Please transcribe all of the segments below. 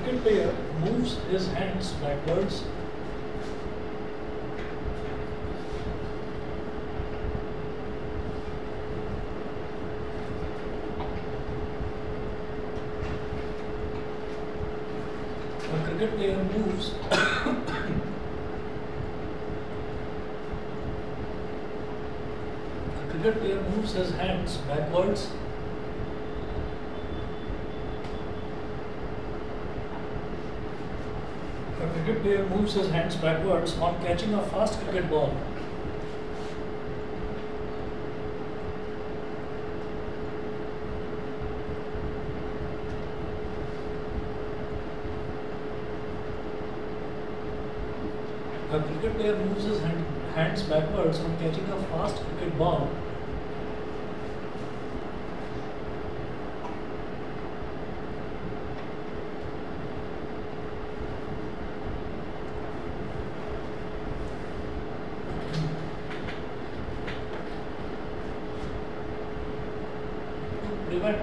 cricket player moves his hands backwards. A cricket player moves cricket player moves his hands backwards. A cricket player moves his hands backwards on catching a fast cricket ball. A cricket player moves his hands backwards on catching a fast cricket ball. Prevent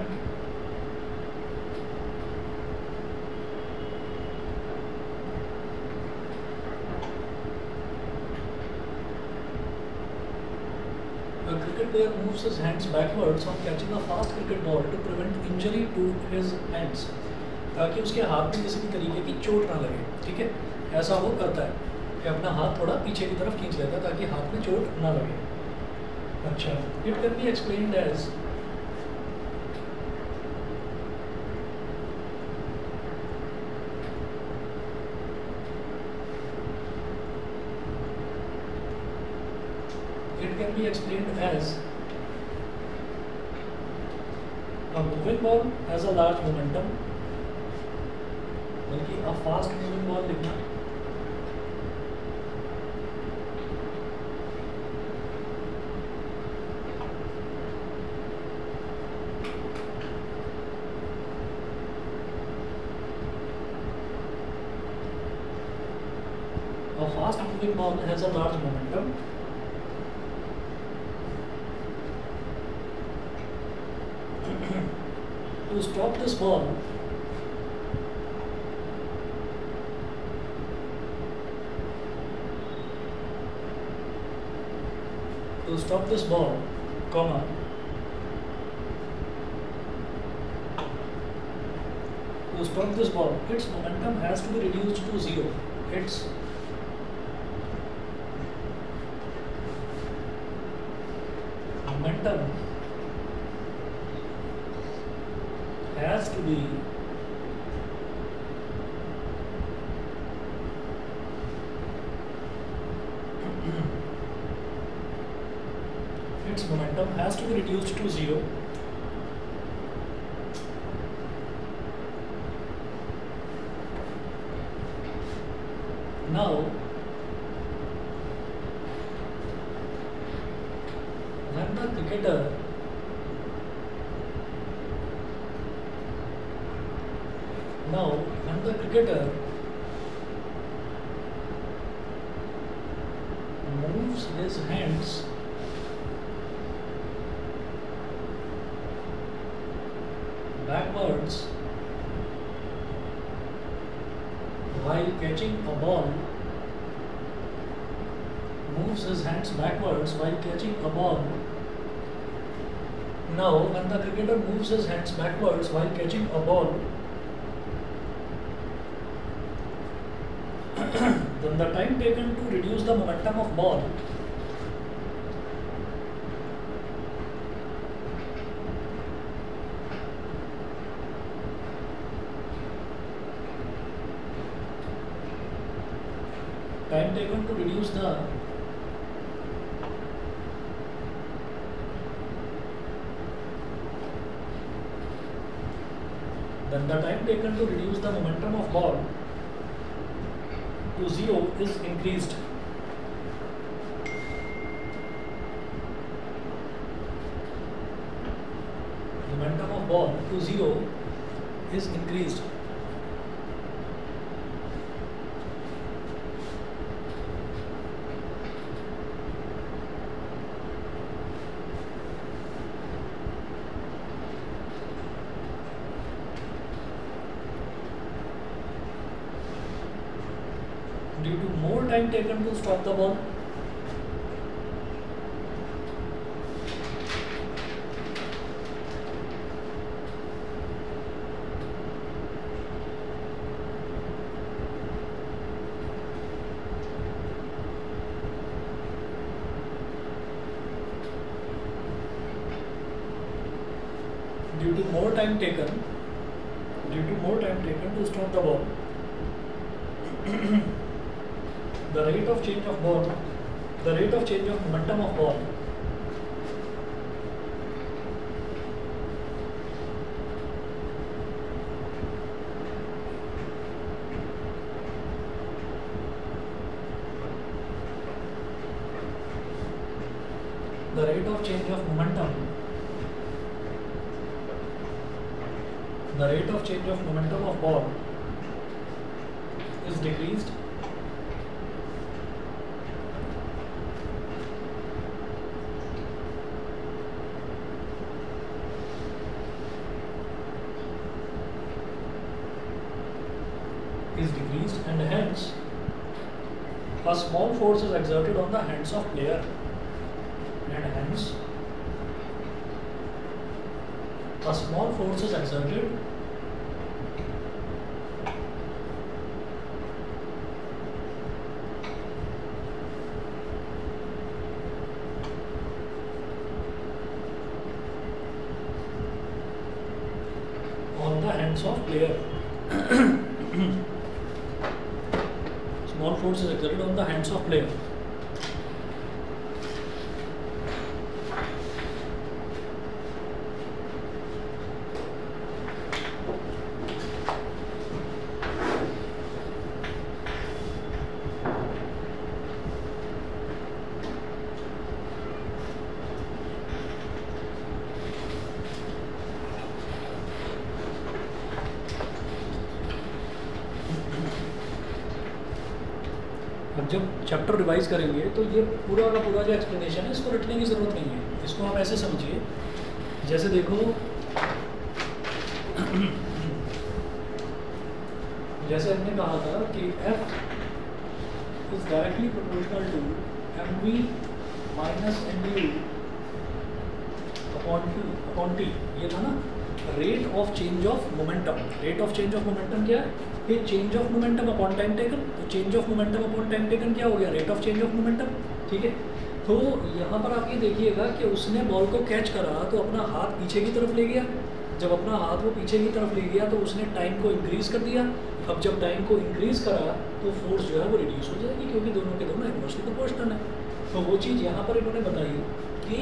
a cricket player moves his hands backwards on catching a fast cricket ball to prevent injury to his hands, ताकि उसके हाथ में किसी भी तरीके की चोट ना लगे. ठीक है, ऐसा वो करता है कि अपना हाथ थोड़ा पीछे की तरफ खींच लेता है ताकि हाथ में चोट ना लगे. अच्छा, it can be explained as a moving ball has a large momentum, बल्कि a fast moving ball लिखना. A fast moving ball has a large momentum. To stop this ball, comma, to stop this ball, its momentum has to be reduced to 0. Its momentum has to be reduced to 0. Now, when the cricketer moves his hands backwards while catching a ball, Now, when the cricketer moves his hands backwards while catching a ball, then the time taken to reduce the momentum of ball to 0 is increased. Momentum of ball to 0 is increased. Due to more time taken to stop the ball, due to more time taken to stop the ball, the rate of change of momentum of ball is decreased and hence a small force is exerted on the hands of player, and hence a small force is exerted on the hands of player. Small force is exerted on the hands of player. अब जब chapter revise करेंगे तो ये पूरा का पूरा जो explanation है इसको रटने की ज़रूरत नहीं है, इसको आप ऐसे समझिए जैसे देखो जैसे हमने कहा था कि F is directly proportional to mv minus mu upon t, ये था ना rate of change of momentum. Rate of change of momentum क्या है? ये change of momentum upon time taken. तो change of momentum upon time taken क्या हो गया? Rate of change of momentum. ठीक है, तो यहाँ पर आप ये देखिएगा कि उसने बॉल को कैच करा तो अपना हाथ पीछे की तरफ ले गया। जब अपना हाथ वो पीछे की तरफ ले गया तो उसने टाइम को इंक्रीज़ कर दिया। अब जब टाइम को इंक्रीज़ करा तो फोर्स जो है वो रिड्यूस हो जाएगी, क्योंकि दोनों के दोनों इनवर्सली प्रोपोर्शनल है। तो वो चीज़ यहाँ पर इन्होंने बताई कि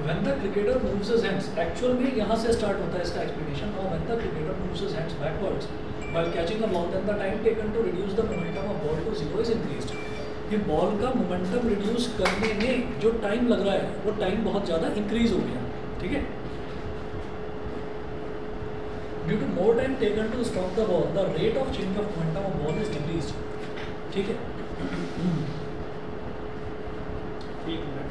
when the cricketer moves his hands, actual में यहाँ से स्टार्ट होता है इसका एक्सप्लेनेशन। और when the cricketer moves his hands backwards while catching a ball, then the time taken to reduce the momentum of ball to zero is increased. ये ball का momentum reduce करने में जो टाइम लग रहा है वो टाइम बहुत ज़्यादा इंक्रीज हो गया। ठीक है, due to more time taken to stop the ball the rate of change of momentum of ball is decreased. ठीक है, एक minute.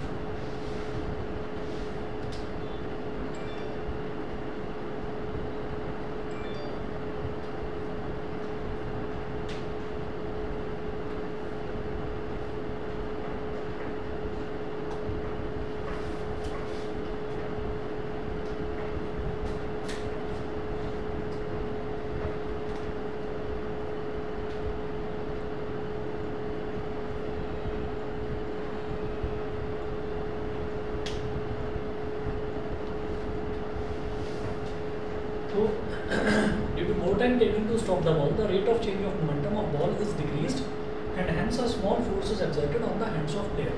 So, due to more time taken to stop the ball, the rate of change of momentum of ball is decreased, and hence a small force is exerted on the hands of player.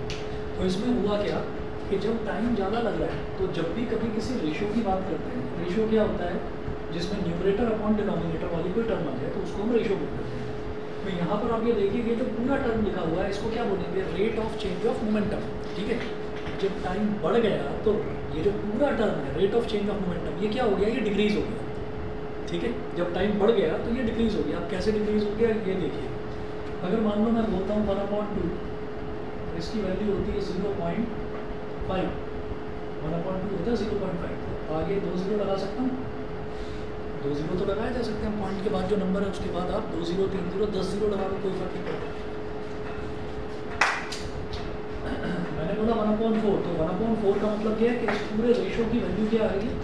तो इसमें हुआ क्या कि जब time ज़्यादा लग रहा है तो जब भी कभी किसी रेशियो की बात करते हैं, रेशियो क्या होता है? जिसमें न्यूमरेटर अपॉन डिनोमिनेटर वाली कोई टर्म आ जाए तो उसको हम रेशियो बोलते हैं। तो यहाँ पर आप ये देखिए जो पूरा टर्म लिखा हुआ है इसको क्या बोलेंगे? Rate of change of momentum. ठीक है, जब टाइम बढ़ गया तो ये जो पूरा टर्म है rate of change of momentum, ये क्या हो गया? ये डिक्रीज़ हो गया। ठीक है, जब टाइम बढ़ गया तो ये डिक्रीज़ हो गया। अब कैसे डिक्रीज़ हो गया ये देखिए। अगर मान लो मैं बोलता हूँ 1/2, इसकी वैल्यू होती है 0.5, 1/2 होता है 0.5, तो आगे 2 0 लगा सकता हूँ। 2 जीरो तो लगाए जा सकते हैं, पॉइंट के बाद जो नंबर है उसके बाद आप 2 जीरो 3 जीरो 10 जीरो लगा लो, कोई फर्क नहीं पड़ता। मैंने बोला 1/4, तो 1/4 का मतलब क्या है कि इस पूरे रेशो की वैल्यू क्या आ रही है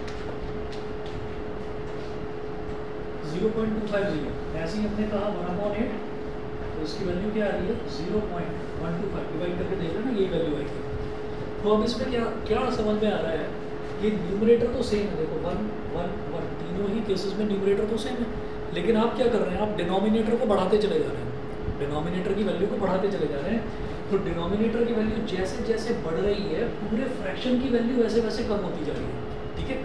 0.250। ऐसे ही हमने कहा 1/8, तो इसकी वैल्यू क्या आ रही है 0.125, डिवाइड करके देख रहे हैं ना, ये वैल्यू आएगी। तो अब इसमें क्या क्या समझ में आ रहा है, ये न्यूमरेटर तो सेम है, देखो 1 1 1 तीनों ही केसेस में न्यूमरेटर तो सेम है, लेकिन आप क्या कर रहे हैं, आप डिनोमिनेटर को बढ़ाते चले जा रहे हैं, डिनोमिनेटर की वैल्यू को बढ़ाते चले जा रहे हैं। तो डिनोमिनेटर की वैल्यू जैसे जैसे बढ़ रही है, पूरे फ्रैक्शन की वैल्यू वैसे वैसे कम होती जा रही है, ठीक है।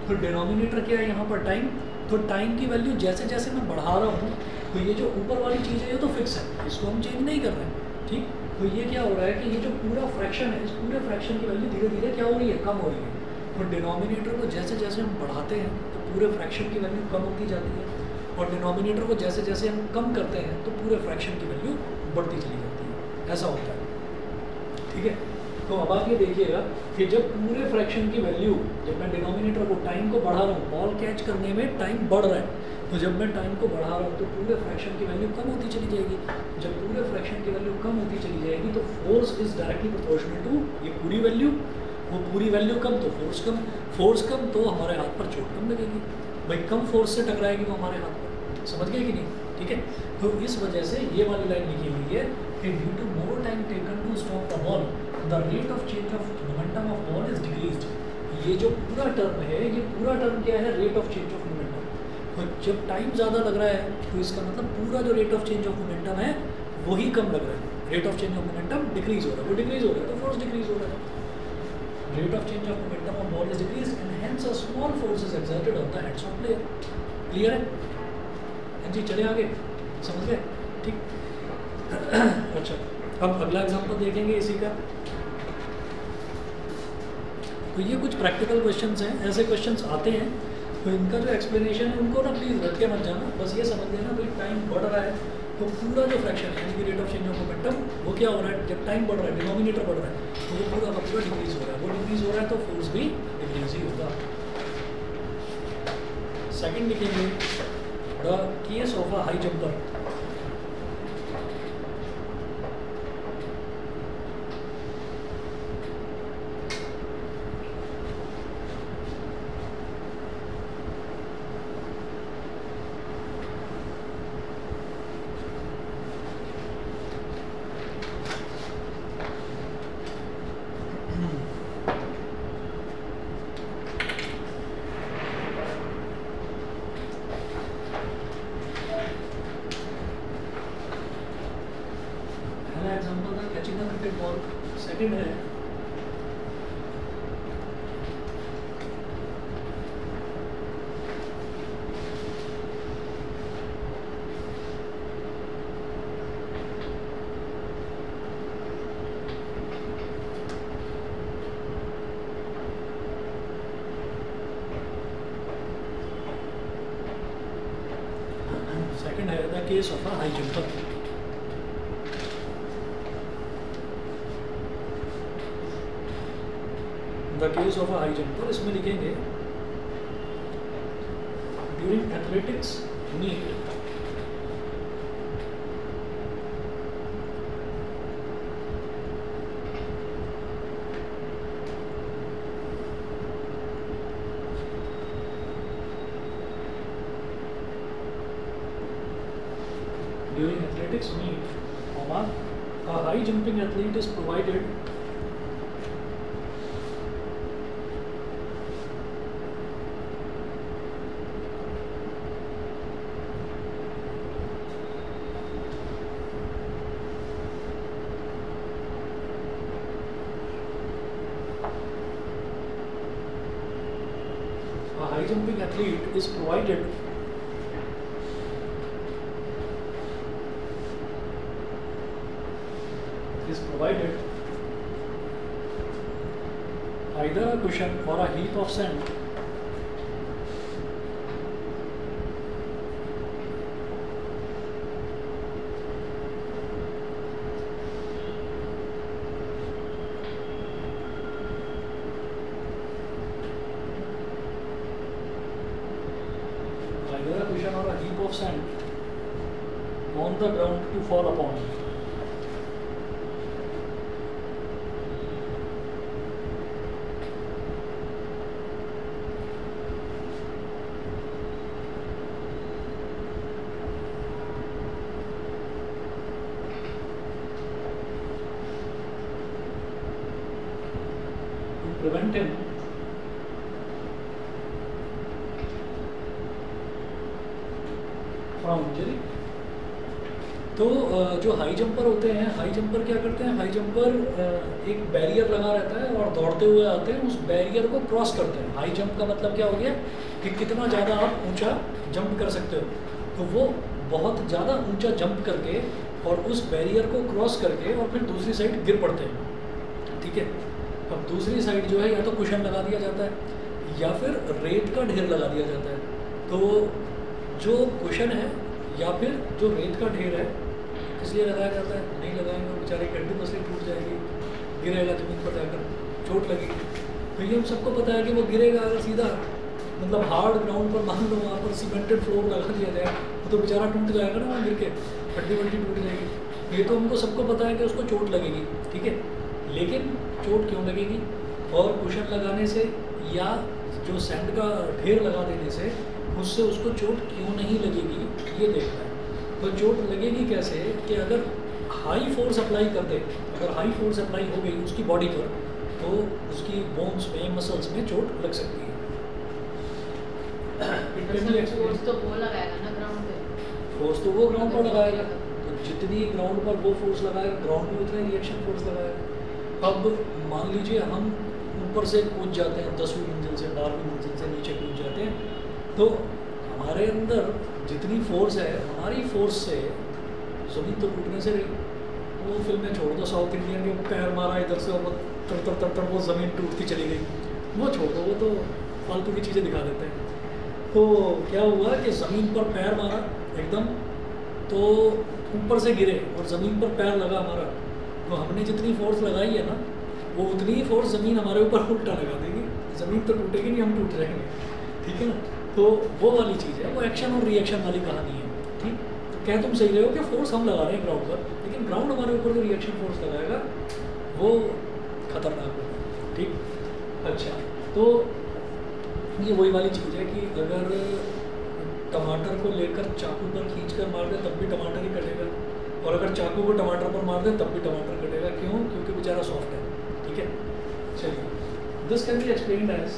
तो डिनोमिनेटर क्या है यहाँ पर टाइम, तो टाइम की वैल्यू जैसे जैसे मैं बढ़ा रहा हूँ, तो ये जो ऊपर वाली चीज़ है ये तो फिक्स है, इसको हम चेंज नहीं कर रहे हैं, ठीक। तो ये क्या हो रहा है कि ये जो पूरा फ्रैक्शन है, इस पूरे फ्रैक्शन की वैल्यू धीरे धीरे क्या हो रही है, कम हो रही है। तो डिनोमिनेटर को जैसे जैसे हम बढ़ाते हैं तो पूरे फ्रैक्शन की वैल्यू कम होती जाती है, और डिनोमिनेटर को जैसे जैसे हम कम करते हैं तो पूरे फ्रैक्शन की वैल्यू बढ़ती चली जाती है, ऐसा होता है, ठीक है। तो अब आप ये देखिएगा कि जब पूरे फ्रैक्शन की वैल्यू, जब मैं डिनोमिनेटर को टाइम को बढ़ा रहा हूँ, बॉल कैच करने में टाइम बढ़ रहा है, तो जब मैं टाइम को बढ़ा रहा हूँ तो पूरे फ्रैक्शन की वैल्यू कम होती चली जाएगी। जब पूरे फ्रैक्शन की वैल्यू कम होती चली जाएगी तो force is directly proportional to ये पूरी वैल्यू, वो पूरी वैल्यू कम तो फोर्स कम, फोर्स कम तो हमारे हाथ पर चोट कम लगेगी, भाई कम फोर्स से टकराएगी वो हमारे हाथ पर, समझ गए कि नहीं, ठीक है। तो इस वजह से ये वाली लाइन लिखी हुई है कि due to more time taken to stop the ball the rate of change of momentum of ball is decreased. ये जो पूरा टर्म है, ये पूरा टर्म क्या है, rate of change of momentum. तो जब टाइम ज़्यादा लग रहा है तो इसका मतलब पूरा जो rate of change of momentum है वही कम लग रहा है, rate of change of momentum decrease हो रहा है, वो डिक्रीज हो रहा है तो फोर्स डिक्रीज हो रहा है। Rate of change of momentum of ball is decrease and hence a small force is exerted on the hands of player. Clear है जी, चले आगे, समझ गए, ठीक। अच्छा, अब अगला एग्जांपल देखेंगे इसी का। तो ये कुछ प्रैक्टिकल क्वेश्चंस हैं, ऐसे क्वेश्चंस आते हैं, तो इनका जो एक्सप्लेनेशन है उनको ना प्लीज़ रट के मत जाना, बस ये समझ लेना भाई टाइम बढ़ रहा है तो पूरा जो फ्रैक्शन है यानी कि rate of change of momentum वो क्या हो रहा है, जब टाइम बढ़ रहा है, डिनोमिनेटर बढ़ रहा है, तो वो पूरा का पूरा डिक्रीज हो रहा है, वो डिक्रीज हो रहा है तो फोर्स भी डिक्रीज ही होगा। सेकंड लिखेंगे the case of a high jumper. Example था catching the cricket ball. Second है the case of a high jumper. The case of a high jumper, इसमें लिखेंगे during athletics meet during athletics meet, a high jumping athlete is provided is provided either a cushion or a heap of sand heap of sand on the ground to fall upon. To prevent him from injury. तो जो high jumper होते हैं, high jumper क्या करते हैं, high jumper एक barrier लगा रहता है और दौड़ते हुए आते हैं, उस बैरियर को क्रॉस करते हैं। हाई जंप का मतलब क्या हो गया कि कितना ज़्यादा आप ऊंचा जंप कर सकते हो। तो वो बहुत ज़्यादा ऊंचा जंप करके और उस बैरियर को क्रॉस करके और फिर दूसरी साइड गिर पड़ते हैं। ठीक है, अब दूसरी साइड जो है या तो कुशन लगा दिया जाता है या फिर रेत का ढेर लगा दिया जाता है। तो जो कुशन है या फिर जो रेत का ढेर है इसलिए लगाया जाता है, नहीं लगाएंगे तो बेचारे की हड्डी मसली टूट जाएगी, गिरेगा ज़मीन पर जाकर चोट लगेगी। तो ये हम सबको पता है कि वो गिरेगा अगर सीधा मतलब हार्ड ग्राउंड पर, मान लो वहाँ पर सीमेंटेड फ्लोर लगा दिया जाए तो बेचारा टूट जाएगा ना, वहाँ गिर के हड्डी वड्डी टूट जाएगी। ये तो हमको सबको पता है कि उसको चोट लगेगी। ठीक है, लेकिन चोट क्यों लगेगी और कुशन लगाने से या जो सैंड का ढेर लगा देने से उससे उसको चोट क्यों नहीं लगेगी ये देखना है। तो चोट लगेगी कैसे कि अगर हाई फोर्स अप्लाई कर दे, अगर हाई फोर्स अप्लाई हो गई उसकी बॉडी पर तो उसकी बोन्स में, मसल्स में चोट लग सकती है। फोर्स तो वो लगाएगा ना ग्राउंड पे, फोर्स तो वो ग्राउंड पर लगाएगा, तो जितनी ग्राउंड पर वो फोर्स लगाएगा ग्राउंड में उतना रिएक्शन फोर्स लगाएगा। अब मान लीजिए हम ऊपर से कूद जाते हैं 10वीं मंजिल से 12वीं मंजिल से नीचे कूद जाते हैं, तो हमारे अंदर जितनी फोर्स है, हमारी फोर्स से ज़मीन तो टूटने से रही। वो फिल्में छोड़ दो, साउथ इंडियन के पैर मारा इधर से और वो तर तर तर तर वो ज़मीन टूटती चली गई, वो छोड़ दो, वो तो फालतू की चीज़ें दिखा देते हैं। तो क्या हुआ कि ज़मीन पर पैर मारा एकदम, तो ऊपर से गिरे और ज़मीन पर पैर लगा हमारा, तो हमने जितनी फोर्स लगाई है ना वो उतनी ही फोर्स ज़मीन हमारे ऊपर उल्टा लगा देगी, ज़मीन तो टूटेगी नहीं, हम टूट जाएंगे। ठीक है ना, तो वो वाली चीज़ है, वो एक्शन और रिएक्शन वाली कहानी है। ठीक, तो क्या तुम सही रहे हो कि फोर्स हम लगा रहे हैं ग्राउंड पर, लेकिन ग्राउंड हमारे ऊपर जो रिएक्शन फोर्स लगाएगा वो खतरनाक होगा। ठीक, अच्छा, तो ये वही वाली चीज़ है कि अगर टमाटर को लेकर चाकू पर खींच कर मार दे तब भी टमाटर ही कटेगा, और अगर चाकू को टमाटर पर मार दे तब भी टमाटर कटेगा। क्यों? क्योंकि बेचारा सॉफ्ट है। ठीक है, चलिए, this can be explained as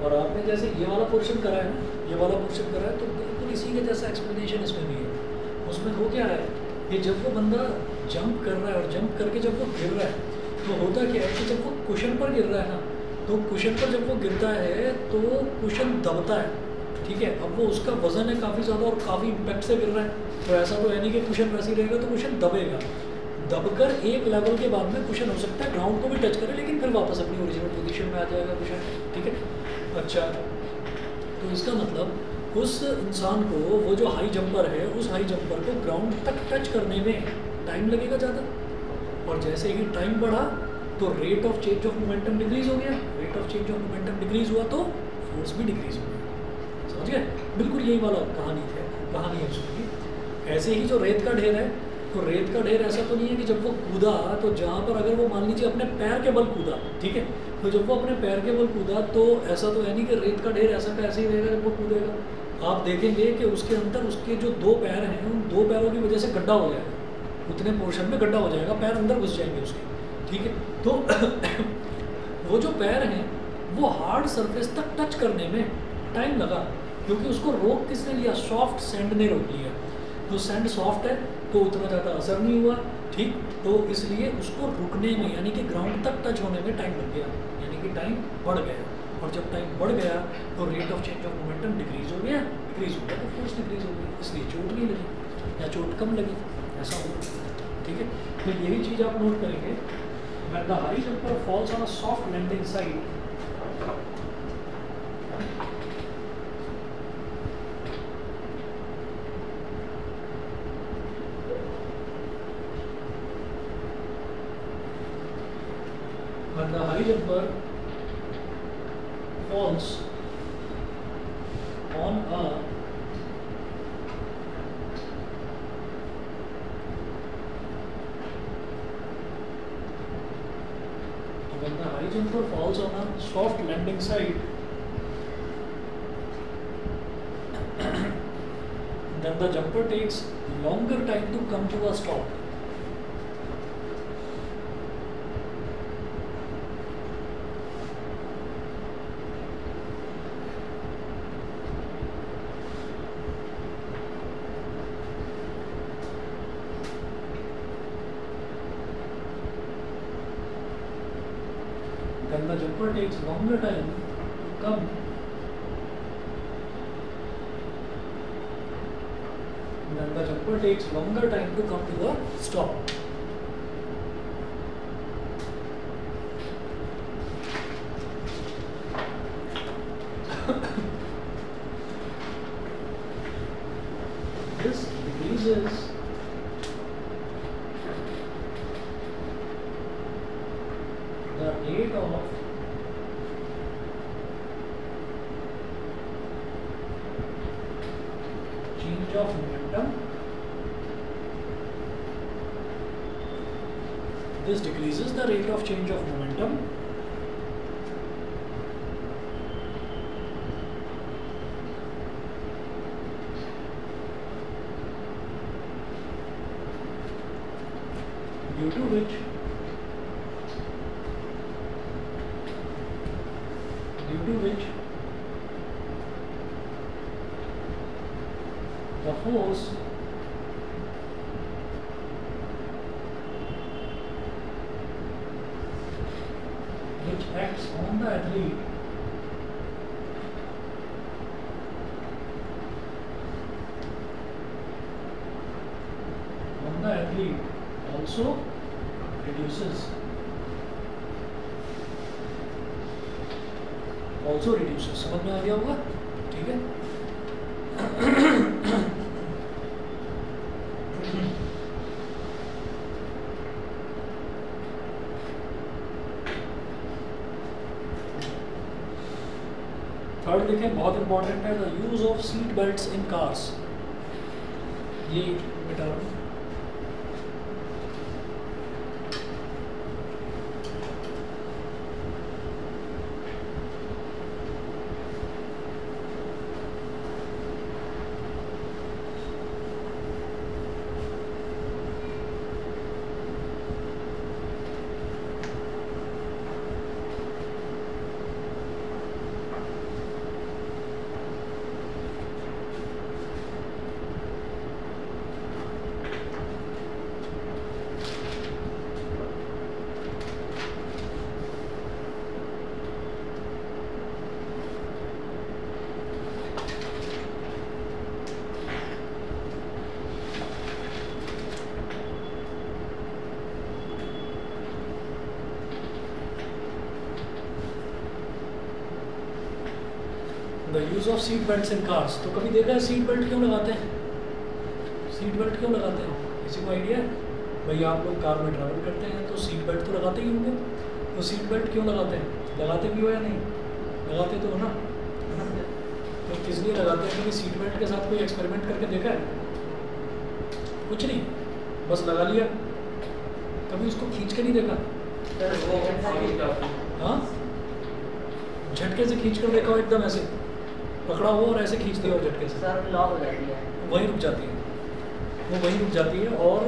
और आपने जैसे ये वाला पोर्शन करा है ना, ये वाला पोर्शन करा है, तो बिल्कुल इसी के जैसा एक्सप्लेनेशन इसमें भी है। उसमें हो क्या रहा है कि जब वो बंदा जंप कर रहा है और जंप करके जब वो गिर रहा है तो होता क्या है कि जब वो कुशन पर गिर रहा है ना, तो कुशन पर जब वो गिरता है तो कुशन दबता है। ठीक है, अब वो उसका वजन है काफ़ी ज़्यादा और काफ़ी इम्पैक्ट से गिर रहा है, तो ऐसा तो है नहीं कि कुशन वैसे ही रहेगा, तो कुशन दबेगा। दबकर एक लेवल के बाद में कुशन हो सकता है ग्राउंड को भी टच करे, लेकिन फिर वापस अपनी ओरिजिनल पोजीशन में आ जाएगा कुशन। ठीक है, अच्छा, तो इसका मतलब उस इंसान को, वो जो हाई जंपर है, उस हाई जंपर को ग्राउंड तक टच करने में टाइम लगेगा ज़्यादा, और जैसे ही टाइम बढ़ा तो rate of change of momentum decrease हो गया। Rate of change of momentum decrease हुआ तो फोर्स भी डिक्रीज हो गया। समझ गए? बिल्कुल यही वाला कहानी है उसकी। ऐसे ही जो रेत का ढेर है, तो रेत का ढेर ऐसा तो नहीं है कि जब वो कूदा तो जहाँ पर अगर वो मान लीजिए अपने पैर के बल कूदा, ठीक है, तो जब वो अपने पैर के बल कूदा तो ऐसा तो है नहीं कि रेत का ढेर ऐसा का ऐसे ही रहेगा जब वो कूदेगा। आप देखेंगे कि उसके अंदर उसके जो दो पैर हैं, उन दो पैरों की वजह से गड्ढा हो जाएगा, उतने पोर्शन में गड्ढा हो जाएगा, पैर अंदर घुस जाएंगे उसके। ठीक है, तो वो जो पैर हैं वो हार्ड सरफेस तक टच करने में टाइम लगा, क्योंकि उसको रोक किसने लिया? सॉफ्ट सैंड ने रोक लिया। तो सैंड सॉफ्ट है तो उतना ज़्यादा असर नहीं हुआ। ठीक, तो इसलिए उसको रुकने में, यानी कि ग्राउंड तक टच होने में टाइम लग गया, यानी कि टाइम बढ़ गया। और जब टाइम बढ़ गया तो rate of change of momentum decrease हो गया, तो फोर्स डिक्रीज हो गई, इसलिए चोट नहीं लगी या चोट कम लगी, ऐसा होगा। ठीक है, तो यही चीज़ आप नोट करेंगे। When the high jumper falls on a soft landing site, when the high jumper falls on a soft landing site, then the jumper takes longer time to come to a stop. Then the jumper takes longer time to come. Then the jumper takes longer time to come to a stop. This decreases the rate of change of momentum. This decreases the rate of change of momentum due to which the force which acts on the athlete also reduces. समझ में आ गया होगा? ठीक है. Third देखें, बहुत important है, the use of seat belts in cars. ये बेटा the use of seat belts in cars. तो कभी देखा है सीट बेल्ट क्यों लगाते हैं? सीट बेल्ट क्यों लगाते हैं? किसी को आइडिया है? भाई आप लोग कार में ट्रैवल करते हैं तो सीट बेल्ट तो लगाते ही होंगे. तो सीट बेल्ट क्यों लगाते हैं? लगाते भी हो या नहीं? लगाते तो हो ना. तो किस लिए लगाते हैं? कभी सीट बेल्ट के साथ कोई एक्सपेरिमेंट करके देखा है? कुछ नहीं, बस लगा लिया. कभी उसको खींच के नहीं देखा? हाँ, झटके से खींच कर देखा हो, एकदम ऐसे पकड़ा हो और ऐसे खींच दिया हो झटके से, लॉक हो जाती है, वहीं रुक जाती है. वो वहीं रुक जाती है. और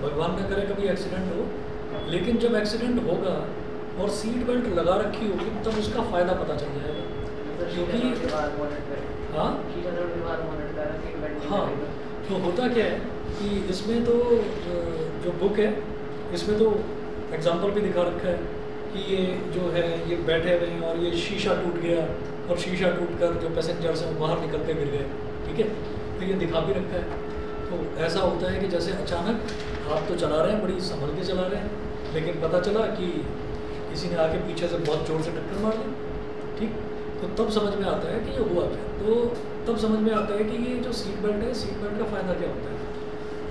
भगवान ना करे कभी एक्सीडेंट हो, लेकिन जब एक्सीडेंट होगा और सीट बेल्ट लगा रखी होगी तब उसका फ़ायदा पता चल जाएगा. क्योंकि हाँ, तो होता क्या है कि इसमें तो जो बुक है इसमें तो एग्जाम्पल भी दिखा रखा है कि ये जो है ये बैठे हुए हैं और ये शीशा टूट गया और शीशा टूटकर जो पैसेंजर्स हैं वो बाहर निकल के गिर गए. ठीक है, तो ये दिखा भी रखा है. तो ऐसा होता है कि जैसे अचानक आप तो चला रहे हैं, बड़ी संभल के चला रहे हैं, लेकिन पता चला कि किसी ने आके पीछे से बहुत ज़ोर से टक्कर मार दी. ठीक, तो तब समझ में आता है कि ये हुआ क्या. तो तब समझ में आता है कि ये जो सीट बेल्ट है, सीट बेल्ट का फ़ायदा क्या होता है.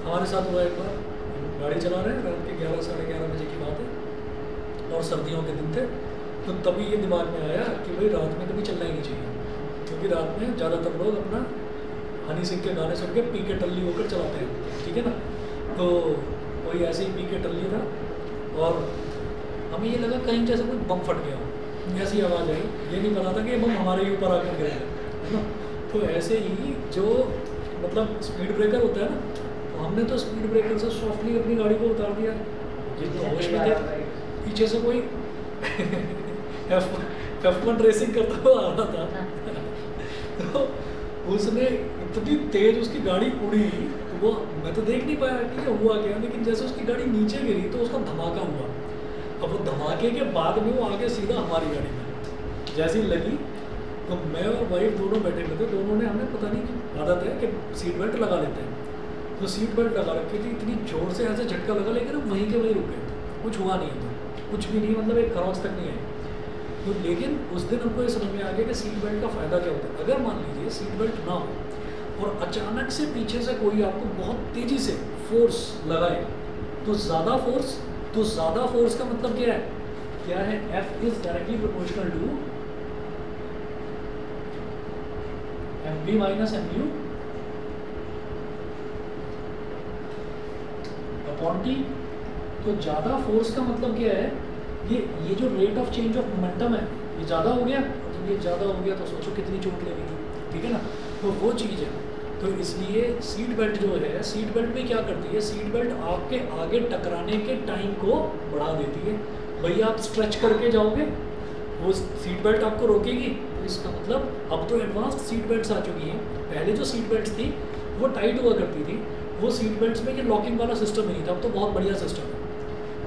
हमारे साथ हुआ एक बार, गाड़ी चला रहे हैं, रात के 11 साढ़े 11 बजे की बात है. और सर्दियों के दिन थे, तो तभी ये दिमाग में आया कि भाई रात में कभी चलना ही नहीं चाहिए, क्योंकि रात में ज़्यादातर लोग अपना हनी सिंह के गाने सुन के पी के टल्ली होकर चलाते हैं, ठीक है ना। तो कोई ऐसे ही पी के टल्ली था और हमें ये लगा कहीं जैसे कोई बम फट गया हो, ऐसी आवाज़ आई। ये नहीं पता था कि बम हमारे ही ऊपर आकर गिरेगा, है ना। तो ऐसे ही जो मतलब स्पीड ब्रेकर होता है ना, तो हमने तो स्पीड ब्रेकर से सॉफ्टली अपनी गाड़ी को उतार दिया। ये तो होश में थे, पीछे से कोई F1 रेसिंग करता हुआ आ रहा था तो उसने इतनी तेज उसकी गाड़ी उड़ी, तो वो मैं तो देख नहीं पाया कि ये हुआ क्या, लेकिन जैसे उसकी गाड़ी नीचे गिरी तो उसका धमाका हुआ। अब वो धमाके के बाद में वो आगे सीधा हमारी गाड़ी में जैसी लगी, तो मैं और वाइफ दोनों बैठे हुए थे, दोनों ने हमें पता नहीं आदत है कि सीट बेल्ट लगा लेते हैं, तो सीट बेल्ट लगा रखी थी, इतनी ज़ोर से ऐसे झटका लगा, लेकिन हम वहीं के वहीं रुक गए, कुछ हुआ नहीं था, कुछ भी नहीं, मतलब एक खरोंच तक नहीं आई। तो लेकिन उस दिन हमको ये समझ में आ गया कि सीट बेल्ट का फ़ायदा क्या होता है। अगर मान लीजिए सीट बेल्ट ना हो और अचानक से पीछे से कोई आपको बहुत तेज़ी से फोर्स लगाए, तो ज़्यादा फोर्स का मतलब क्या है F is directly proportional to mv minus mu upon t। तो ज़्यादा फोर्स का मतलब क्या है, ये जो rate of change of momentum है ये ज़्यादा हो गया, जब ये ज़्यादा हो गया तो सोचो कितनी चोट लगेगी, ठीक है ना। तो वो चीज़ है, तो इसलिए सीट बेल्ट जो है, सीट बेल्ट में क्या करती है, सीट बेल्ट आपके आगे टकराने के टाइम को बढ़ा देती है। भैया आप स्ट्रेच करके जाओगे, वो सीट बेल्ट आपको रोकेगी, तो इसका मतलब अब तो एडवांस्ड सीट बेल्ट्स आ चुकी हैं। पहले जो सीट बेल्ट्स थी वो टाइट हुआ करती थी, वो सीट बेल्ट्स में ये लॉकिंग वाला सिस्टम नहीं था, अब तो बहुत बढ़िया सिस्टम है।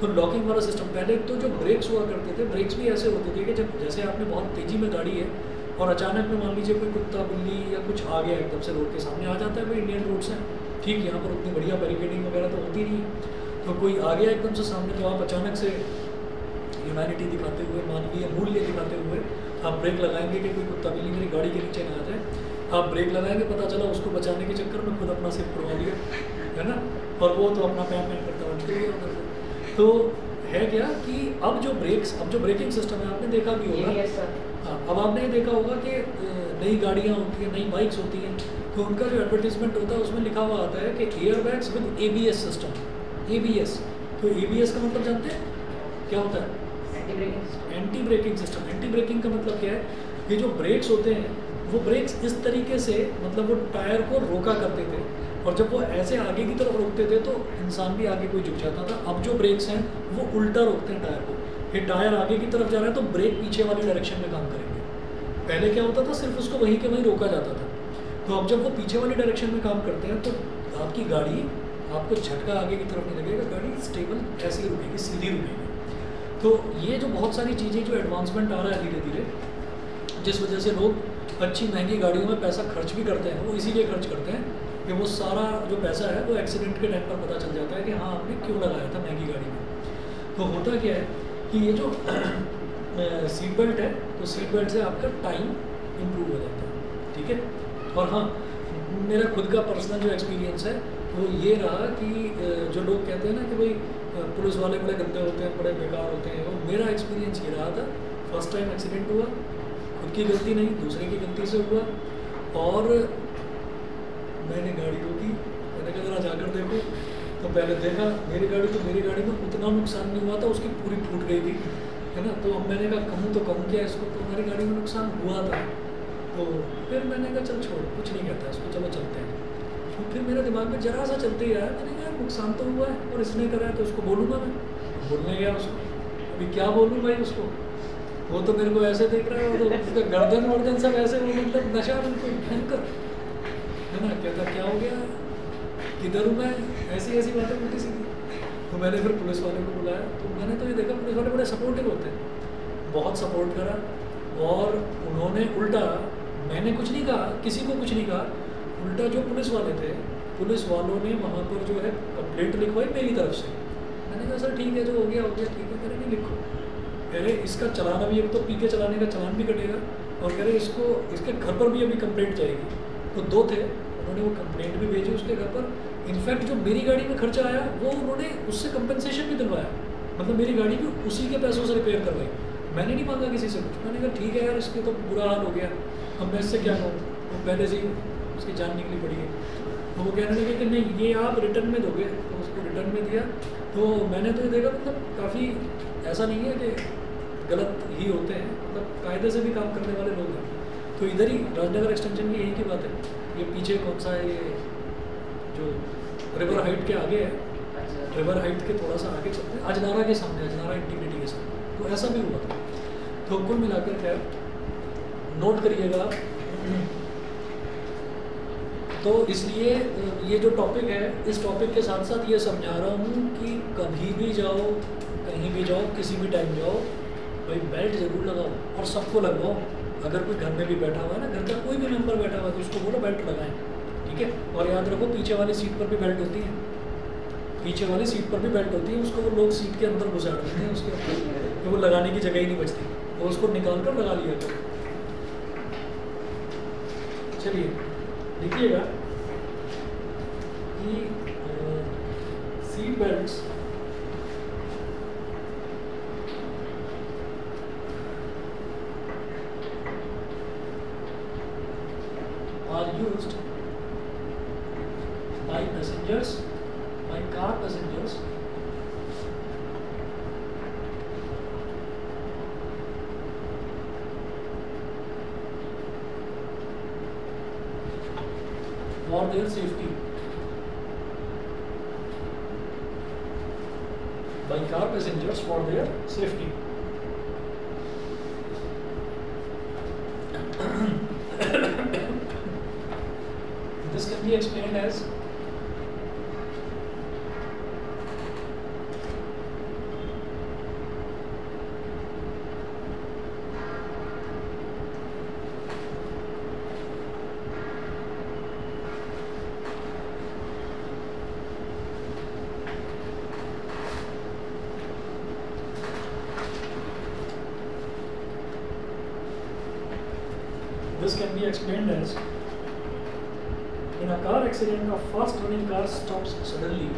तो लॉकिंग वाला सिस्टम, पहले तो जो ब्रेक्स हुआ करते थे, ब्रेक्स भी ऐसे होते थे कि जब जैसे आपने बहुत तेज़ी में गाड़ी है और अचानक में मान लीजिए कोई कुत्ता बिल्ली या कुछ आ गया एकदम से रोड के सामने आ जाता है, भाई इंडियन रोड्स हैं, ठीक, यहाँ पर उतनी बढ़िया बैरिकेडिंग वगैरह तो होती नहीं, तो कोई आ गया एकदम से सामने, तो आप अचानक से ह्यूमैनिटी दिखाते हुए, मानवीय मूल्य दिखाते हुए आप ब्रेक लगाएंगे कि कोई कुत्ता बिल्ली मेरी गाड़ी के नीचे ना आ जाए। आप ब्रेक लगाएंगे, पता चला उसको बचाने के चक्कर में खुद अपना सिर उड़वा लिया, है ना, और वो तो अपना पैर करता हुआ निकल गया उधर से। तो है क्या कि अब जो ब्रेकिंग सिस्टम है, आपने देखा भी होगा, हाँ, अब आपने ये देखा होगा कि नई गाड़ियाँ होती हैं, नई बाइक्स होती हैं, तो उनका जो एडवर्टीजमेंट होता है उसमें लिखा हुआ आता है कि air bags with ABS system. ABS, तो ABS का मतलब जानते हैं क्या होता है? Anti braking system. Anti braking का मतलब क्या है, ये जो ब्रेक्स होते हैं वो ब्रेक्स इस तरीके से, मतलब वो टायर को रोका करते थे, और जब वो ऐसे आगे की तरफ रोकते थे तो इंसान भी आगे कोई झुक जाता था। अब जो ब्रेक्स हैं वो उल्टा रोकते हैं टायर को, ये टायर आगे की तरफ जा रहा है तो ब्रेक पीछे वाली डायरेक्शन में काम करेंगे। पहले क्या होता था, सिर्फ उसको वहीं के वहीं रोका जाता था, तो अब जब वो पीछे वाली डायरेक्शन में काम करते हैं तो आपकी गाड़ी, आपको झटका आगे की तरफ नहीं लगेगा, गाड़ी स्टेबल ऐसी रुकेगी, सीधी रुकेगी। तो ये जो बहुत सारी चीज़ें, जो एडवांसमेंट आ रहा है धीरे धीरे, जिस वजह से लोग अच्छी महंगी गाड़ियों में पैसा खर्च भी करते हैं, वो इसीलिए खर्च करते हैं कि वो सारा जो पैसा है वो एक्सीडेंट के टाइम पर पता चल जाता है कि हाँ आपने क्यों लगाया था महंगी गाड़ी में। तो होता क्या है कि ये जो सीट बेल्ट है, तो सीट बेल्ट से आपका टाइम इम्प्रूव हो जाता है, ठीक है। और हाँ, मेरा खुद का पर्सनल जो एक्सपीरियंस है वो ये रहा कि जो लोग कहते हैं ना कि भाई पुलिस वाले बड़े गंदे होते हैं, बड़े बेकार होते हैं, वो मेरा एक्सपीरियंस ये रहा था। फर्स्ट टाइम एक्सीडेंट हुआ, खुद की गलती नहीं, दूसरे की गलती से हुआ, और मैंने गाड़ी रोकी, मैंने कहा जरा जाकर देखो, तो पहले देखा मेरी गाड़ी में उतना नुकसान नहीं हुआ था, उसकी पूरी फूट गई थी, है ना। तो अब मैंने कहा कहूँ तो कहूँ क्या इसको, तो हमारी गाड़ी में नुकसान हुआ था। तो फिर मैंने कहा चल छोड़, कुछ नहीं कहता इसको, चलो चलते हैं। तो फिर मेरे दिमाग में जरा सा चलते ही आया, मैंने कहा नुकसान तो हुआ है और इसने करा है तो उसको बोलूँगा मैं। बोलने गया उसको, अभी क्या बोलूँ भाई उसको, वो तो मेरे को ऐसे देख रहा है, तो उसका गर्दन वर्दन सब ऐसे, वो मतलब नशा बिल्कुल भयंकर, है ना। कहता क्या हो गया, किधर हूँ मैं, ऐसी बातें उल्टी सीधी। तो मैंने फिर पुलिस वाले को बुलाया, तो मैंने तो ये देखा पुलिस वाले बड़े सपोर्टिव होते हैं, बहुत सपोर्ट करा, और उन्होंने उल्टा, मैंने कुछ नहीं कहा, किसी को कुछ नहीं कहा, उल्टा जो पुलिस वाले थे, पुलिस वालों ने वहाँ पर जो है कंप्लेंट लिखवाई मेरी तरफ से। मैंने कहा सर ठीक है, जो हो गया ठीक है। कह रहे नहीं लिखो, कह रहे इसका चलान अभी, एक तो पी के चलाने का चलान भी कटेगा, और कह रहे इसको, इसके घर पर भी अभी कंप्लेंट जाएगी। तो दो थे, उन्होंने वो कंप्लेंट भी भेजी उसके घर पर। इनफैक्ट जो मेरी गाड़ी में खर्चा आया वो उन्होंने उससे कंपनसेशन भी दिलवाया, मतलब मेरी गाड़ी भी उसी के पैसों से रिपेयर करवाई, मैंने नहीं मांगा किसी से कुछ। मैंने कहा ठीक है यार, इसके तो बुरा हाल हो गया, अब मैं इससे क्या करूँ, वो पहले से ही उसकी जान निकली पड़ी है। तो वो कहने लगे कि नहीं ये आप रिटर्न में दोगे, तो उसको रिटर्न में दिया। तो मैंने तो ये देखा मतलब काफ़ी ऐसा नहीं है कि गलत ही होते हैं, मतलब कायदे से भी काम करने वाले लोग हैं। तो इधर ही राजनगर एक्सटेंशन की यही की बात है। ये पीछे कौन सा है, ये जो रिवर हाइट के आगे है, रिवर हाइट के थोड़ा सा आगे चलते हैं, अजनारा के सामने, अजनारा इंटीग्रिटी के सामने, तो ऐसा भी हुआ था। तो कुल मिलाकर क्या नोट करिएगा। तो इसलिए ये जो टॉपिक है, इस टॉपिक के साथ साथ ये समझा रहा हूँ कि कभी भी जाओ, कहीं भी जाओ, किसी भी टाइम जाओ, भाई बेल्ट ज़रूर लगाओ, और सबको लगवाओ। अगर कोई घर में भी बैठा हुआ है ना, घर का कोई भी मेंबर बैठा हुआ है, तो उसको बोलो बेल्ट लगाएं, ठीक है। और याद रखो पीछे वाली सीट पर भी बेल्ट होती है, पीछे वाली सीट पर भी बेल्ट होती है, उसको वो लोग सीट के अंदर घुसा देते हैं उसके अंदर, तो वो लगाने की जगह ही नहीं बचती, तो उसको निकाल कर लगा लिया करो। चलिए देखिएगा कि seat belts are used by passengers, by car passengers, for their safety, by car passengers for their safety. This can be explained as in a car accident, a fast running car stops suddenly.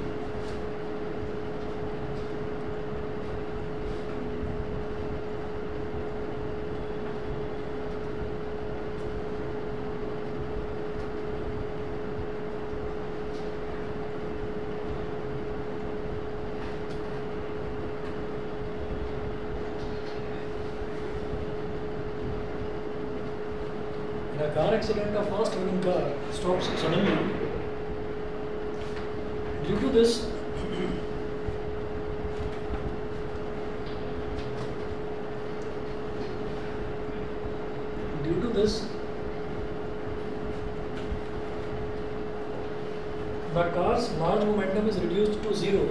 In a car accident, a fast running car stops suddenly. Due to this, the car's large momentum is reduced to zero.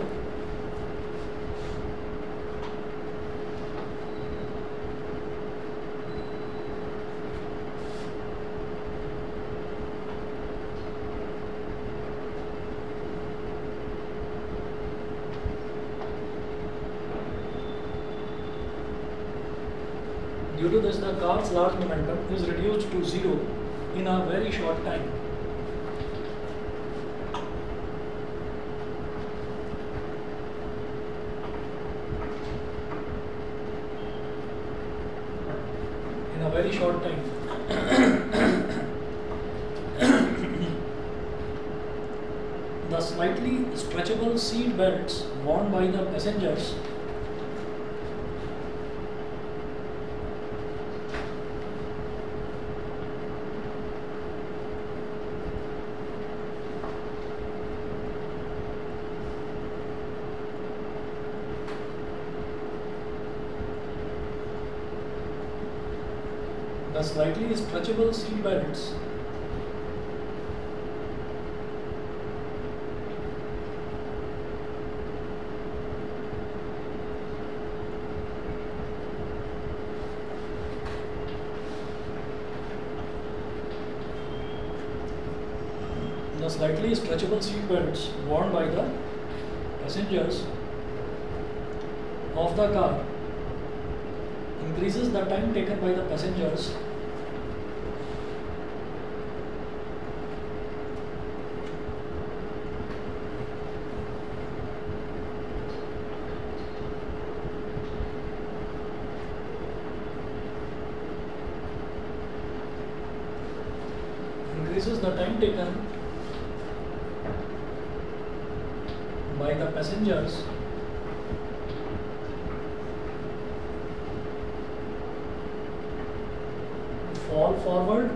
Due to this, the car's large momentum is reduced to zero in a very short time. In a very short time. The slightly stretchable seat belts worn by the passengers the slightly stretchable seat belts worn by the passengers of the car increases the time taken by the passengers increases the time taken by the passengers fall forward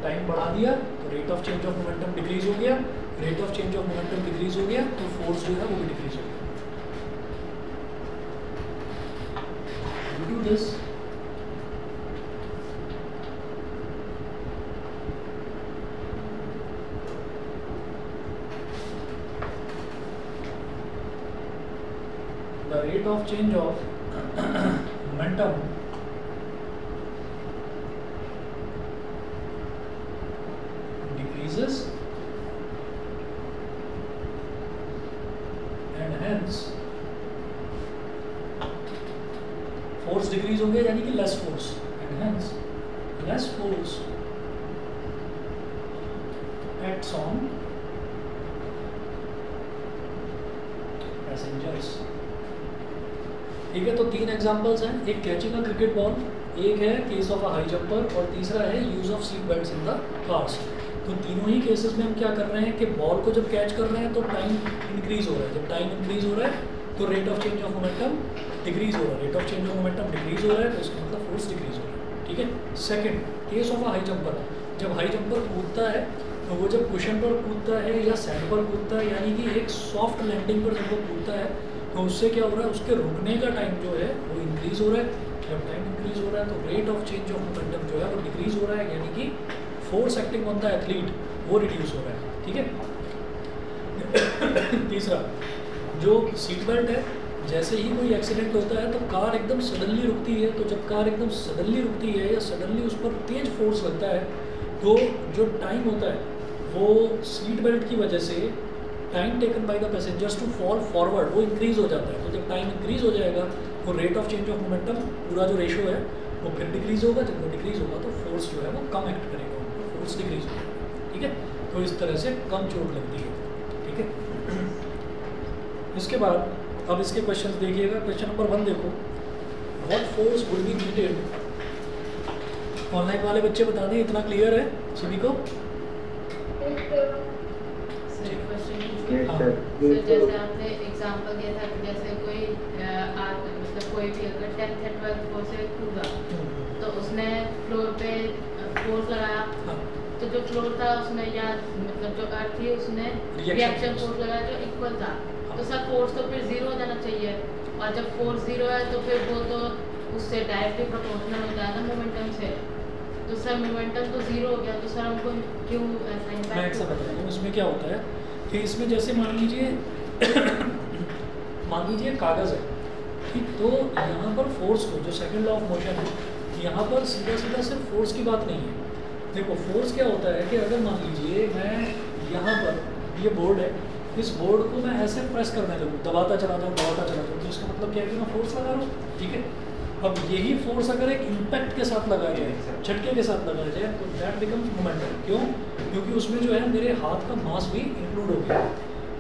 time बढ़ा दिया तो rate of change of momentum decrease हो गया, rate of change of momentum decrease हो गया तो force जो है वो भी डिक्रीज हो गया। You do this, the rate of change of momentum decreases and hence force decrease हो गया यानी कि less force and hence less force acts on passengers। ठीक है, तो 3 एग्जांपल्स हैं, एक कैचिंग अ क्रिकेट बॉल, एक है case of a high jumper और तीसरा है use of seat belts in the cars. तो तीनों ही केसेस में हम क्या कर रहे हैं कि बॉल को जब कैच कर रहे हैं तो टाइम इंक्रीज हो रहा है, जब टाइम इंक्रीज हो रहा है तो rate of change of momentum decrease हो रहा है, rate of change of momentum decrease हो रहा है तो इसका मतलब फोर्स डिक्रीज हो रहा है। ठीक है, second case of a high jumper, जब हाई जंपर कूदता है तो वो जब कुशन पर कूदता है या सैंड पर कूदता है यानी कि एक सॉफ्ट लैंडिंग पर जब वो कूदता है तो उससे क्या हो रहा है, उसके रुकने का टाइम जो है वो इंक्रीज हो रहा है, जब टाइम इंक्रीज हो रहा है तो rate of change of momentum जो है वो डिक्रीज हो रहा है यानी कि force acting on the athlete वो रिड्यूस हो रहा है। ठीक है, तीसरा जो सीट बेल्ट है, जैसे ही कोई एक्सीडेंट होता है तो कार एकदम सडनली रुकती है, तो जब कार एकदम सडनली रुकती है या सडनली उस पर तेज फोर्स लगता है तो जो टाइम होता है वो सीट बेल्ट की वजह से time taken by the passengers to fall forward वो इंक्रीज हो जाता है। तो जब टाइम इंक्रीज हो जाएगा तो rate of change of momentum पूरा जो रेशो है वो फिर डिक्रीज होगा, जब वो डिक्रीज होगा तो फोर्स जो है वो कम एक्ट करेगा, तो फोर्स डिक्रीज होगा। ठीक है, तो इस तरह से कम चोट लगती है। ठीक है, इसके बाद अब इसके क्वेश्चंस देखिएगा। क्वेश्चन नंबर 1 देखो, what force would be needed, online वाले बच्चे बता दें, इतना क्लियर है सभी को? सर जैसे आपने एग्जांपल दिया था कि जैसे कोई मतलब कोई भी अगर 10th या 12th फ्लोर से कूदा तो उसने फ्लोर पे फोर्स लगाया, तो जो फ्लोर था उसने या मतलब जो अर्थ थी उसने रिएक्शन फोर्स लगाया जो इक्वल था, तो सर फोर्स तो फिर 0 हो जाना चाहिए, और जब फोर्स 0 है तो फिर वो तो उससे डायरेक्टली प्रोपोर्शनल हो जाएगा मोमेंटम से, तो सर मोमेंटम तो 0 हो गया, तो सर हमको क्यों ऐसा इम्पैक्ट? मैं ऐसा बता रहा हूँ, इसमें क्या होता है कि इसमें जैसे मान लीजिए कागज़ है, ठीक, तो यहाँ पर फोर्स को जो सेकंड लॉ ऑफ मोशन है यहाँ पर सीधा सीधा सिर्फ फोर्स की बात नहीं है। देखो फोर्स क्या होता है कि अगर मान लीजिए मैं यहाँ पर ये बोर्ड है, इस बोर्ड को मैं ऐसे प्रेस करने लगूँ, दबाता चला जाऊँ तो इसका मतलब क्या है कि मैं फोर्स लगा रहा हूँ। ठीक है, अब यही फोर्स अगर एक इम्पैक्ट के साथ लगाया जाए, झटके के साथ लगाया जाए तो दैट बिकम्स मोमेंटम। क्यों? क्योंकि उसमें जो है मेरे हाथ का मास भी इंक्लूड हो गया।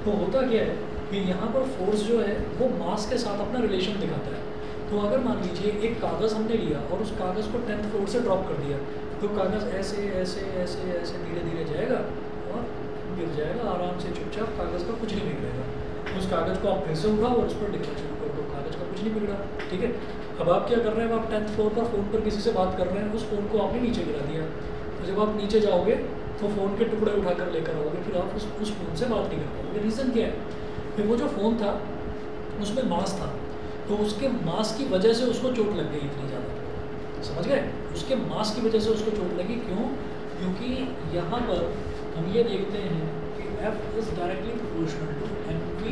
तो होता क्या है कि यहाँ पर फोर्स जो है वो मास के साथ अपना रिलेशन दिखाता है। तो अगर मान लीजिए एक कागज़ हमने लिया और उस कागज़ को 10th फ्लोर से ड्रॉप कर दिया, तो कागज़ ऐसे ऐसे ऐसे ऐसे धीरे धीरे जाएगा और गिर जाएगा आराम से चुपचाप, कागज़ का कुछ नहीं बिगड़ेगा। उस कागज़ को आप फिर से उठाओ और उस पर लिखना शुरू कर दो, कागज़ का कुछ नहीं बिगड़ा। ठीक है, अब आप क्या कर रहे हैं, आप 10th फ्लोर पर फ़ोन पर किसी से बात कर रहे हैं, उस फ़ोन को आपने नीचे गिरा दिया, तो जब आप नीचे जाओगे तो फ़ोन के टुकड़े उठाकर लेकर आओगे, फिर आप उस फ़ोन से बात नहीं कर पाओगे। रीज़न क्या है? फिर वो जो फ़ोन था उसमें मास था, तो उसके मास की वजह से उसको चोट लग गई इतनी ज़्यादा, समझ गए? उसके मास की वजह से उसको चोट लगी। क्यों? क्योंकि यहाँ पर हम ये देखते हैं कि F is directly proportional to mv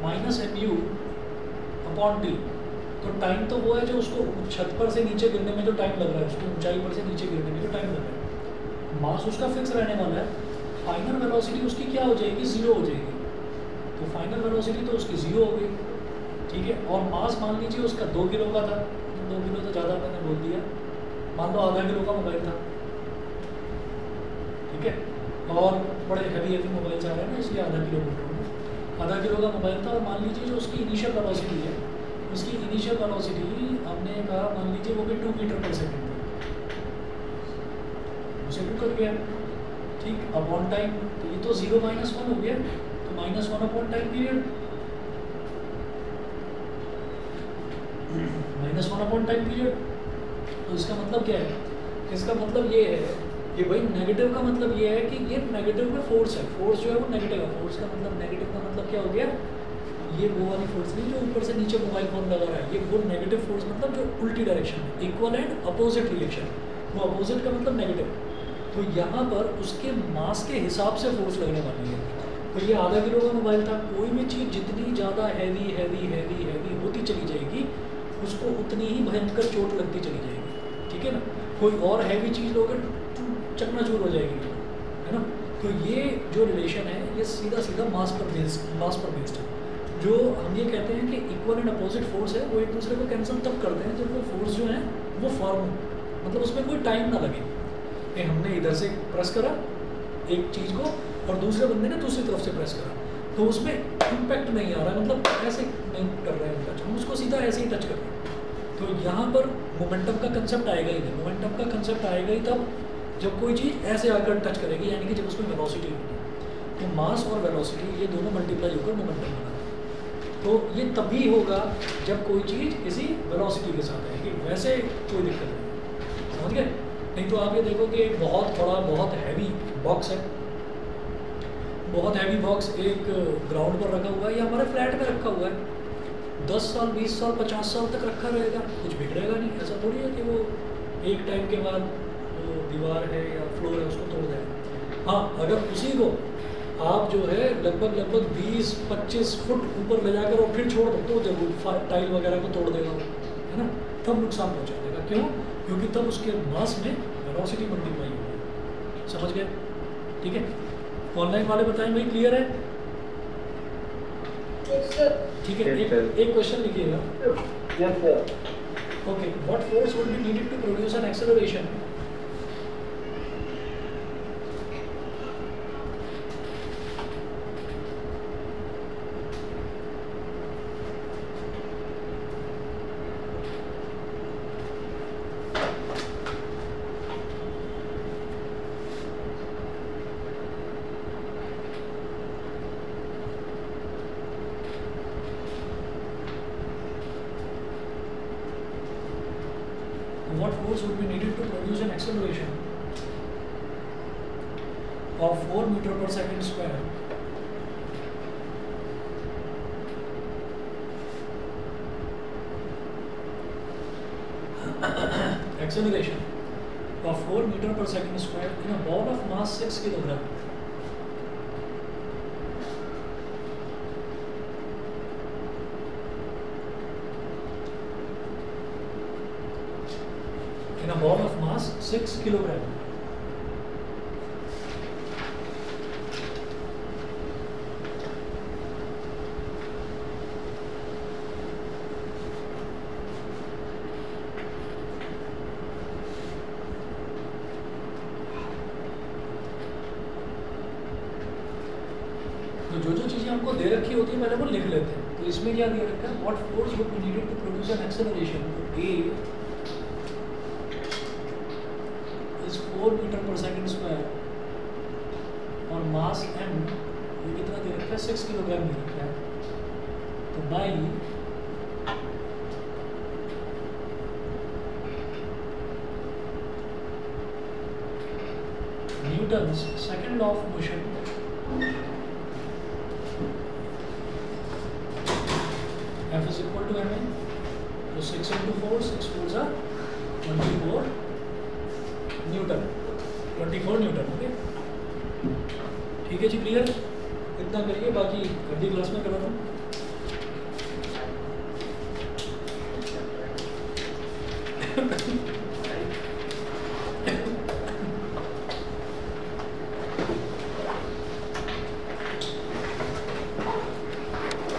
minus mu upon t। तो टाइम तो वो है जो उसको छत पर से नीचे गिरने में जो टाइम लग रहा है, उसको ऊंचाई पर से नीचे गिरने में जो टाइम लग रहा है, मास उसका फिक्स रहने वाला है। फाइनल वेलोसिटी उसकी क्या हो जाएगी? 0 हो जाएगी। तो फाइनल वेलोसिटी तो उसकी 0 हो गई। ठीक है, और मास मान लीजिए उसका 2 किलो का था, 2 किलो तो ज़्यादा मैंने बोल दिया, मान लो आधा किलो का मोबाइल था। ठीक ठीक है। और बड़े हैवी मोबाइल्स आ रहे हैं ना, इसलिए आधा किलो बोल रहा हूँ। आधा किलो का मोबाइल था और मान लीजिए जो उसकी इनिशियल वेलोसिटी है, उसकी इनिशियल वेलोसिटी हमने कहा मान लीजिए वो भी 2 मीटर पर सेकेंड थी, उसे 2 कर गया, ठीक, अपॉन टाइम, तो ये तो 0 - 1 हो गया, तो -1 upon time period, -1 upon time period. तो इसका मतलब क्या है? इसका मतलब ये है कि भाई नेगेटिव का मतलब ये है कि ये नेगेटिव में फोर्स है, फोर्स जो है वो नेगेटिव है, फोर्स का मतलब नेगेटिव का मतलब क्या हो गया, ये वो वाली फोर्स नहीं जो ऊपर से नीचे मोबाइल फोन लगा रहा है, ये वो नेगेटिव फोर्स मतलब जो उल्टी डायरेक्शन में, इक्वल एंड अपोजिट रिएक्शन, वो अपोजिट का मतलब नेगेटिव। तो यहाँ पर उसके मास के हिसाब से फोर्स लगने वाली है। तो ये आधा किलो का मोबाइल था, कोई भी चीज़ जितनी ज़्यादा हैवी हैवी हैवी हैवी होती चली जाएगी उसको उतनी ही भयंकर चोट लगती चली जाएगी, ठीक है ना। कोई और हैवी चीज़ लोगे चकनाचूर हो जाएगी, है ना। तो ये जो रिलेशन है ये सीधा सीधा मास पर बेस्ड है। जो हम ये कहते हैं कि इक्वल एंड अपोजिट फोर्स है वो एक दूसरे को कैंसिल तब करते हैं जब वो फोर्स जो है वो फॉर्म हो, मतलब उसमें कोई टाइम ना लगे कि हमने इधर से प्रेस करा एक चीज़ को और दूसरे बंदे ने दूसरी तरफ से प्रेस करा, तो उसमें इम्पैक्ट नहीं आ रहा है, मतलब ऐसे नहीं कर रहे हैं टच, हम उसको सीधा ऐसे ही टच कर रहे हैं। तो यहाँ पर मोमेंटम का कंसेप्ट आएगा ही नहीं, मोमेंटम का कंसेप्ट आएगा ही तब जब कोई चीज़ ऐसे आकर टच करेगी, यानी कि जब उसमें वेलोसिटी होगी। तो मास और वेलोसिटी ये दोनों मल्टीप्लाई होकर मोमेंटम बनाते हैं। तो ये तभी होगा जब कोई चीज़ किसी वेलोसिटी के साथ आएगी, वैसे कोई दिक्कत नहीं, समझ गए। नहीं तो आप ये देखो कि एक बहुत बड़ा बहुत हैवी बॉक्स है, बहुत हैवी बॉक्स एक ग्राउंड पर रखा हुआ है या हमारे फ्लैट में रखा हुआ है, 10 साल 20 साल 50 साल तक रखा रहेगा, कुछ बिगड़ेगा नहीं। ऐसा थोड़ी है कि वो एक टाइम के बाद वो दीवार है या फ्लोर है उसको तोड़ देगा। हाँ, अगर उसी को आप जो है लगभग 20-25 फुट ऊपर ले जाकर और फिर छोड़ दो तो जरूर टाइल वगैरह को तोड़ देगा, है ना, तब नुकसान पहुँचा देगा। क्यों? क्योंकि तब उसके मास में वेलोसिटी मल्टीप्लाई होगी, समझ गए, ठीक है। ऑनलाइन वाले बताएं भाई, क्लियर है? ठीक है, एक क्वेश्चन लिखिएगा। Okay, what force would be needed to produce an acceleration would be needed to produce an acceleration of 4 meter per second square acceleration of 4 meter per second square in a ball of mass 6 kilogram. In a ball of mass 6 kilogram. तो जो चीजें हमको दे रखी होती है पहले वो लिख लेते हैं। तो इसमें क्या दिया रखा है, what force would be needed to produce an acceleration, a is 4 metre per second square और मास m ये कितना दे रखा है, 6 किलोग्राम दे रखा है। तो by Newton's second law of motion F is equal to ma, तो 6 into 4, 6 4s are 24 Newton, 24 Newton. Okay, ठीक है जी, क्लियर? इतना करिए, बाकी अगली क्लास में करा दूँ।